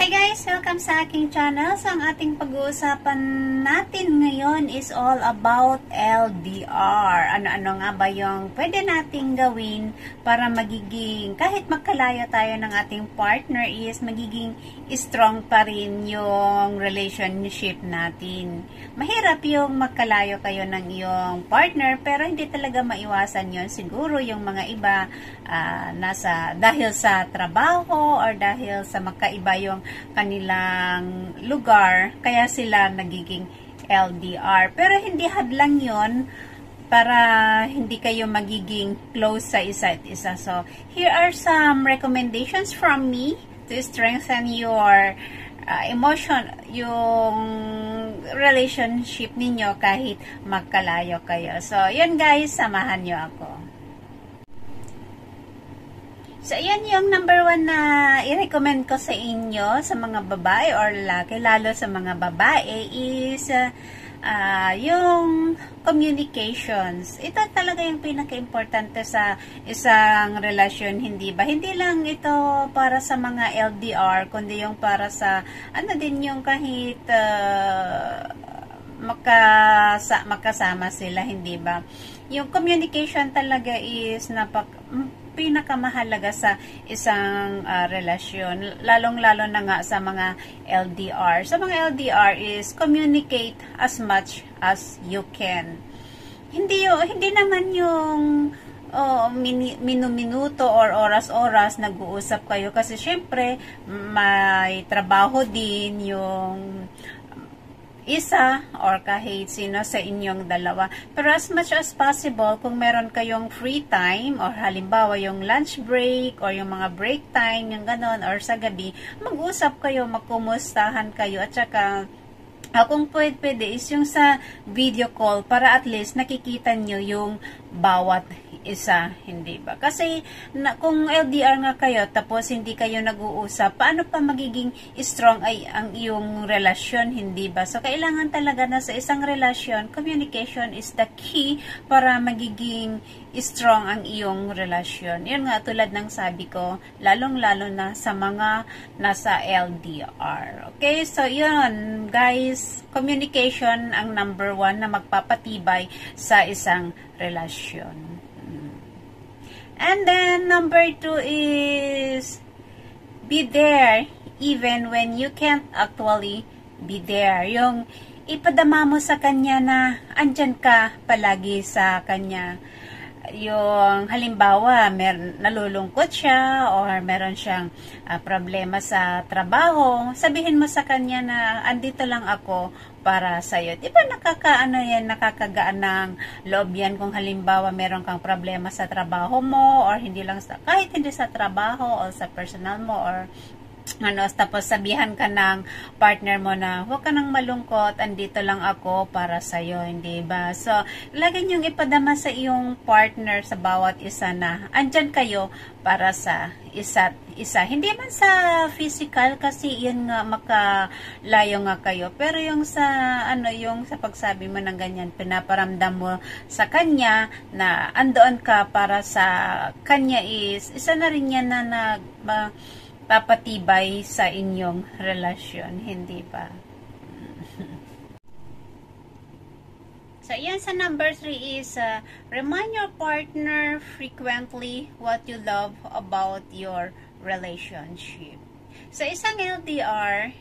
Hi guys! Welcome sa aking channel. So, ang ating pag-uusapan natin ngayon is all about LDR. Ano-ano nga ba yung pwede nating gawin para magiging, kahit magkalayo tayo ng ating partner, is magiging strong pa rin yung relationship natin. Mahirap yung magkalayo kayo ng iyong partner, pero hindi talaga maiwasan yun. Siguro yung mga iba dahil sa trabaho or dahil sa magkaiba yung kanilang lugar, kaya sila nagiging LDR. Pero hindi hadlang yon para hindi kayo magiging close sa isa't isa. So, here are some recommendations from me to strengthen your emotion, yung relationship ninyo kahit magkalayo kayo. So, yun guys, samahan nyo ako. So, ayan yung number 1 na i-recommend ko sa inyo, sa mga babae or lalaki, lalo sa mga babae, is yung communications. Ito talaga yung pinaka-importante sa isang relasyon, hindi ba? Hindi lang ito para sa mga LDR, kundi yung para sa, din yung kahit makasama sila, hindi ba? Yung communication talaga is pinakamahalaga sa isang relasyon, lalong-lalo na nga sa mga LDR. Sa mga LDR is communicate as much as you can. Hindi naman yung minuto or oras-oras nag-uusap kayo, kasi syempre may trabaho din yung isa or kahit sino sa inyong dalawa. Pero as much as possible, kung meron kayong free time or halimbawa yung lunch break or yung mga break time, yung ganon, or sa gabi, mag-usap kayo, magkumustahan kayo, at saka kung pwede is yung sa video call para at least nakikita nyo yung bawat isa, hindi ba? Kasi kung LDR nga kayo tapos hindi kayo nag-uusap, paano pa magiging strong ay ang iyong relasyon, hindi ba? So, kailangan talaga na sa isang relasyon, communication is the key para magiging strong ang iyong relasyon. Yun nga, tulad ng sabi ko, lalong-lalo na sa mga nasa LDR. Okay? So, yun, guys, communication ang number 1 na magpapatibay sa isang relasyon. And then, number 2 is be there even when you can't actually be there. Yung ipadama mo sa kanya na andyan ka palagi sa kanya. Yung halimbawa, nalulungkot siya or meron siyang problema sa trabaho, sabihin mo sa kanya na andito lang ako para sa'yo. Di ba nakakagaan ng loob yan kung halimbawa meron kang problema sa trabaho mo or kahit hindi sa trabaho o sa personal mo or tapos sabihan ka ng partner mo na huwag ka nang malungkot, andito lang ako para sa'yo, hindi ba? So, lagi niyong ipadama sa iyong partner sa bawat isa na andyan kayo para sa isa't isa. Hindi man sa physical, kasi yun nga, makalayo nga kayo. Pero yung sa, yung sa pagsabi mo ng ganyan, pinaparamdam mo sa kanya na andoon ka para sa kanya, is isa na rin yan na papatibay sa inyong relasyon, hindi ba? So, yan sa number 3 is remind your partner frequently what you love about your relationship. So, isang LDR,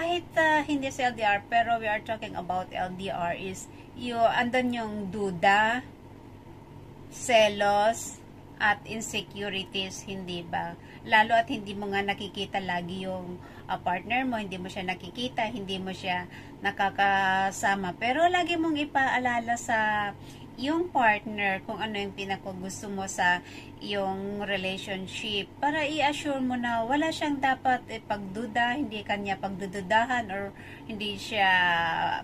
kahit hindi sa LDR, pero we are talking about LDR, is andun yung duda, selos, at insecurities, hindi ba? Lalo at hindi mo nga nakikita lagi yung partner mo, hindi mo siya nakikita, hindi mo siya nakakasama. Pero lagi mong ipaalala sa yung partner kung ano yung pinakagusto mo sa yung relationship, para i-assure mo na wala siyang dapat pagduda, hindi kanya pagdududahan or hindi siya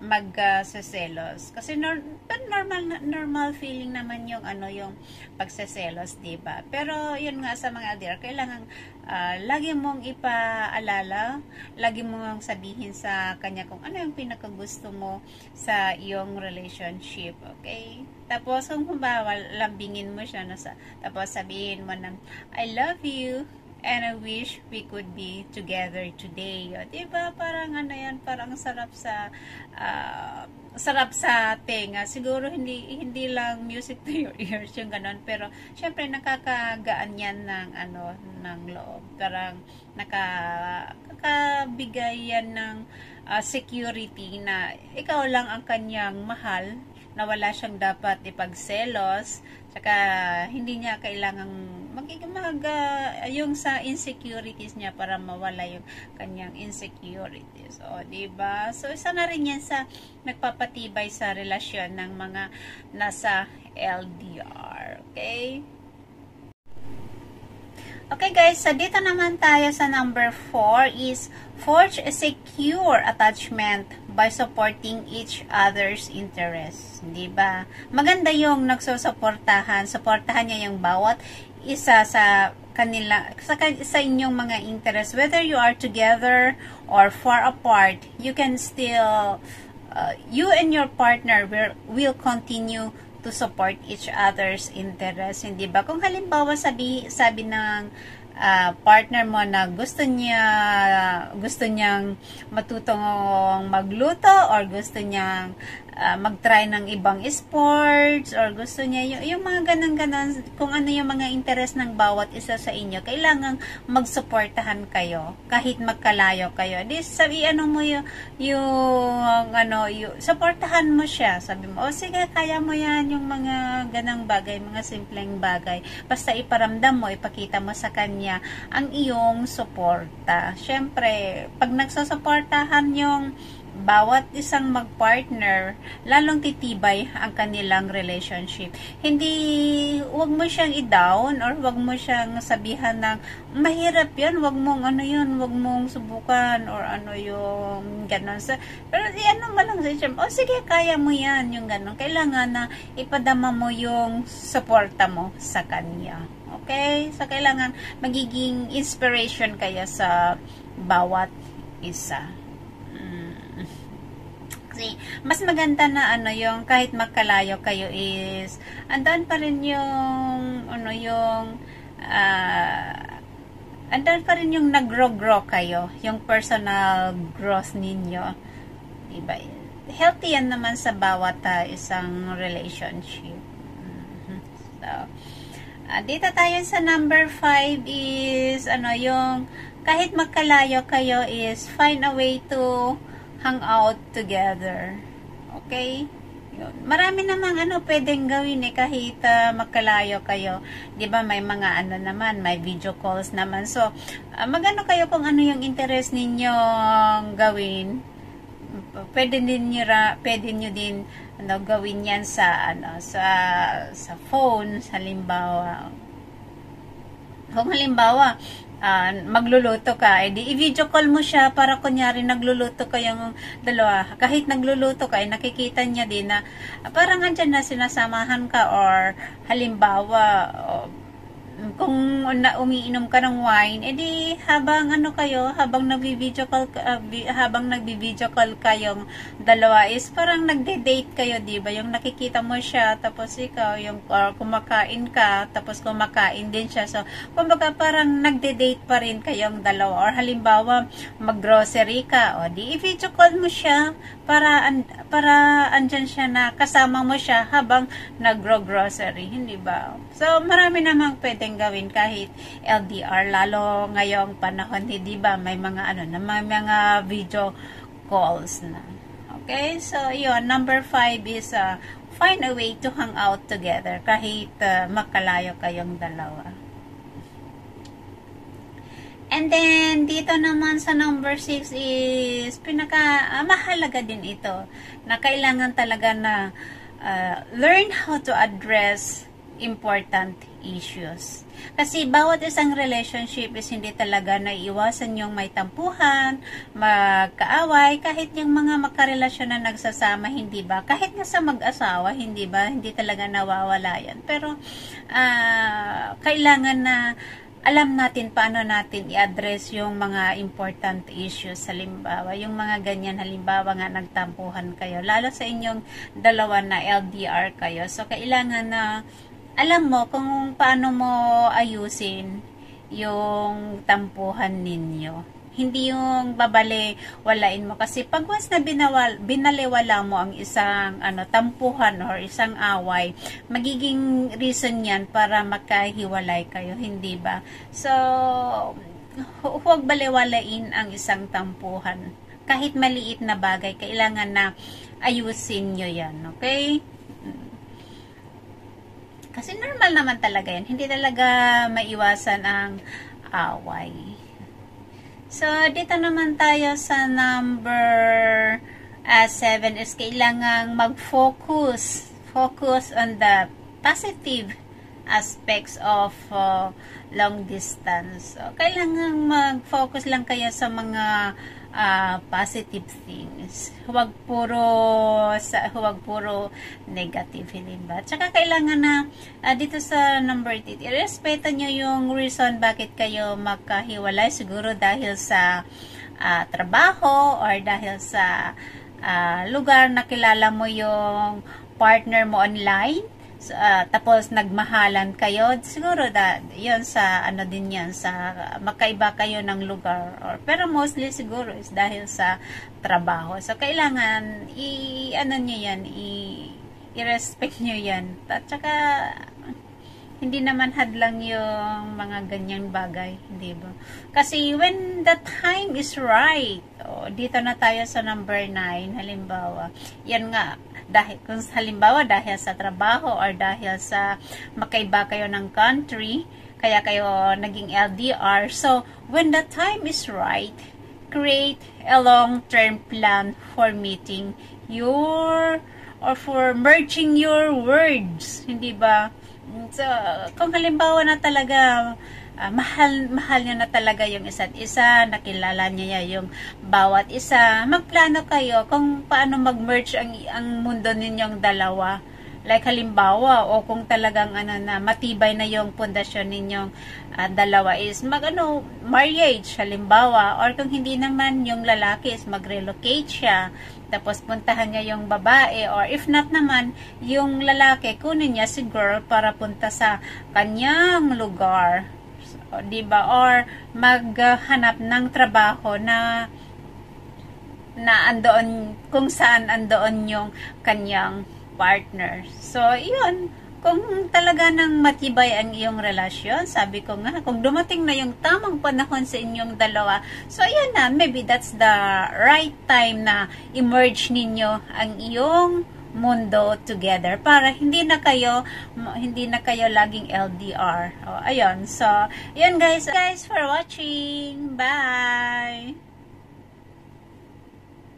magseselos. Kasi normal feeling naman yung yung pagseselos, diba? Pero yun nga, sa mga LDR, kailangan lagi mong ipaalala, lagi mong sabihin sa kanya kung ano yung pinakagusto mo sa iyong relationship, okay? Tapos kung kumbawa lambingin mo siya, tapos sabihin mo na I love you, and I wish we could be together today. O, diba? Parang ano yan, parang sarap sa tenga. Siguro hindi lang music to your ears yung ganon, pero syempre nakakagaan yan ng loob. Parang nakabigay yan ng security na ikaw lang ang kanyang mahal, na wala siyang dapat ipagselos, saka hindi niya kailangang yung sa insecurities niya para mawala yung kanyang insecurities. O, diba? So, isa na rin yan sa nagpapatibay sa relasyon ng mga nasa LDR. Okay? Okay guys, so dito naman tayo sa number 4 is forge a secure attachment by supporting each other's interests. Diba? Maganda yung nagsusuportahan. Supportahan niya yung bawat isa sa kanila, sa inyong mga interests. Whether you are together or far apart, you can still, you and your partner will continue to support each other's interests, hindi ba? Kung halimbawa sabi ng partner mo na gusto niyang matutong magluto, or gusto niyang mag-try ng ibang sports, or gusto niya yung mga ganun-ganun, kung ano yung mga interest ng bawat isa sa inyo, kailangang magsuportahan kayo kahit magkalayo kayo. Di sabi mo suportahan mo siya. Sabi mo, sige, kaya mo yan, yung mga ganang bagay, mga simpleng bagay. Basta iparamdam mo, ipakita mo sa kanya ang iyong suporta. Syempre, pag nagsusuportahan yung bawat isang magpartner, lalong titibay ang kanilang relationship. Wag mo siyang i-down, or wag mo siyang sabihan ng mahirap yan, wag mong wag mong subukan, or yung ganon. Pero mo lang siya, sige, kaya mo yan, yung ganon. Kailangan na ipadama mo yung suporta mo sa kanya. Okay? So, kailangan magiging inspiration kaya sa bawat isa. Mas maganda na yung kahit magkalayo kayo is andun pa rin yung andun pa rin yung nag-grow kayo, yung personal growth ninyo, diba? Healthy yan naman sa bawat isang relationship. So, dito tayo sa number 5 is yung kahit magkalayo kayo is find a way to hang out together. Okay? Yun. Marami namang pwedeng gawin kahit magkalayo kayo. 'Di ba may mga naman, may video calls naman. So, kayo kung ano yung interest ninyong gawin. Pwede nyo din gawin yan sa phone, halimbawa. Kung halimbawa magluluto ka, edi i-video call mo siya para kunyari nagluluto kayong dalawa. Kahit nagluluto ka, nakikita niya din na parang andyan na sinasamahan ka, or halimbawa kung umiinom ka ng wine, edi habang habang nagbi-video call kayong dalawa is parang nagde-date kayo, 'di ba? Yung nakikita mo siya, tapos ikaw yung kumakain ka, tapos kumakain din siya. So, kumbaga parang nagde-date pa rin kayong dalawa. Or halimbawa, mag-grocery ka, o di i-video call mo siya para andyan siya na kasama mo siya habang nagro-grocery, hindi ba? So, marami namang pwedeng gawin kahit LDR, lalo ngayong panahon, hindi ba? May mga may mga video calls na. Okay? So, yun, number 5 is find a way to hang out together kahit magkalayo kayong dalawa. And then, dito naman sa number 6 is mahalaga din ito na kailangan talaga na learn how to address important issues. Kasi bawat isang relationship is hindi talaga naiiwasan yung may tampuhan, magkaaway, kahit yung mga magkarelasyon na nagsasama, hindi ba? Kahit nga sa mag-asawa, hindi ba? Hindi talaga nawawala yan. Pero, kailangan na alam natin paano natin i-address yung mga important issues. Halimbawa, yung mga ganyan, halimbawa nga nagtampuhan kayo, lalo sa inyong dalawa na LDR kayo. So, kailangan na alam mo kung paano mo ayusin yung tampuhan ninyo. Hindi yung walain mo. Kasi pag once na binaliwala mo ang isang tampuhan or isang away, magiging reason yan para magkahiwalay kayo. Hindi ba? So, huwag baliwalain ang isang tampuhan. Kahit maliit na bagay, kailangan na ayusin nyo yan. Okay? Kasi normal naman talaga yan. Hindi talaga maiwasan ang away. So, dito naman tayo sa number 7 is kailangang mag-focus. Focus on the positive aspects of long distance. So, kailangan mag-focus lang kayo sa mga positive things. Huwag puro negative, hindi ba? Tsaka kailangan na dito sa number 8, irespeto nyo yung reason bakit kayo magkahiwalay. Siguro dahil sa trabaho or dahil sa lugar na kilala mo yung partner mo online. Tapos nagmahalan kayo, siguro yun sa din yan, sa magkaiba kayo ng lugar, pero mostly siguro is dahil sa trabaho. So kailangan i-respect nyo yan. At saka hindi naman hadlang yung mga ganyang bagay, hindi ba? Kasi when the time is right, dito na tayo sa number 9, halimbawa, yan nga, dahil sa trabaho or dahil sa makaiba kayo ng country, kaya kayo naging LDR. So, when the time is right, create a long-term plan for meeting for merging your words, hindi ba? So, kung halimbawa na talaga mahal niya na talaga yung isa't isa, nakilala niya yung bawat isa, magplano kayo kung paano mag-merge ang mundo ninyong dalawa. Like halimbawa, o kung talagang na matibay na yung pundasyon ninyong dalawa is marriage halimbawa, or kung hindi naman yung lalaki is mag-relocate siya, tapos puntahan niya yung babae, or if not naman yung lalaki, kunin niya si girl para punta sa kanyang lugar, diba? Or maghanap ng trabaho na andoon, kung saan andoon yung kanyang partner. So, yun. Kung talaga nang matibay ang iyong relasyon, sabi ko nga, kung dumating na yung tamang panahon sa inyong dalawa, so ayan na, maybe that's the right time na emerge ninyo ang iyong mundo together para hindi na kayo laging LDR. Ayun. So, yun guys for watching. Bye!